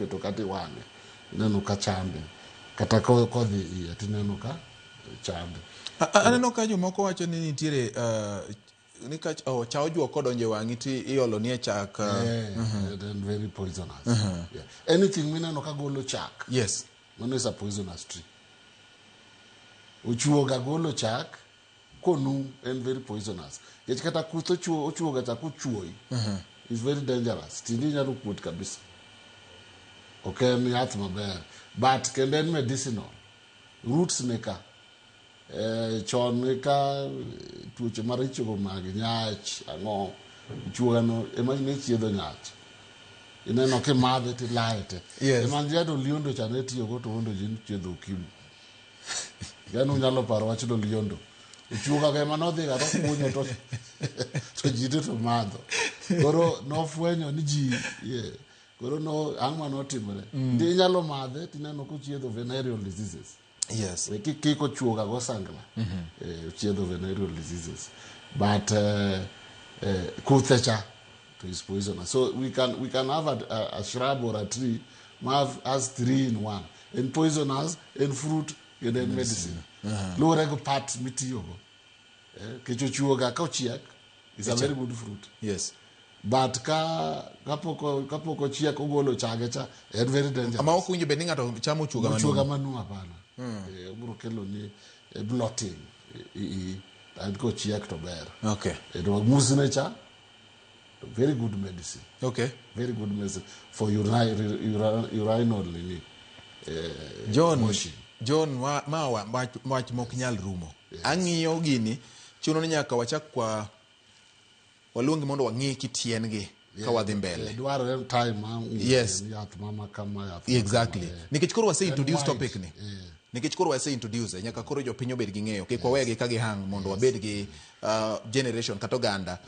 to kata wang'e ineno ka chambe kata kodhi iye tineno ka chambe. Aneno ka jomoko wacho ni nitiere ni ka cha ojuo kodonje wang'i ti iolo ni e chak. And very poisonous. Yeah. Anything mineno ka golo chak. Yes. Mano is a poisonous tree. Ochuoga golo chak konu and very poisonous. Yet kata kuth ochuoga chak ochuoi. Is very dangerous. Tindi nyalo kuot kabisa. Okay, ni yath maber. But kendo en medicinal. Roots neka. Chon neka tuoche maricho go magi nyach ang'o chuoga no ema chiedho nyach. Ineno ke madhe ti laete. Yes. Ema jado liondo cha ne tiyo go to wondo jin chiedho kimu. Gano nyalo paro wach do liondo. Chuoga ga ema no dhi ga to kunyo to jide to madho. Koro no fwenyo ni ji koro no ang'ma no timore. Ndi nyalo madhe tineno ko chiedho venereal diseases. Yes. Kiko chuoga go sangla. Chiedho venereal diseases. But kuthecha is poisonous. So we can have a shrub or a tree has 3 in 1. In poisonous, in fruit, and in medicine. Low rego part mitiyogo. Kichuchuoga kauchiak is a very good fruit. Yes. But kapoko chiak ogolo chagecha and very dangerous. Ama okunjo be ninga to chamo chuoga manu. Chuoga manu hapana. Obro kelo ni blotting. And go chiak to bear. Okay. It was musinacha. Very good medicine. Okay. Very good medicine for urinal John ma wach mok nyal rumo. Ang'iyo gini chuno ni nyaka wachak kwa waluongi mondo wang'i kitien gi ka wadhi mbele. Dwaro time yes. Yath mama kama yath. Exactly. Nikech koro wase introduce topic ni. Nikech koro wase introduce nyaka koro jopiny obed gi ng'eyo kik wawegi ka gihang mondo wabed gi generation kata oganda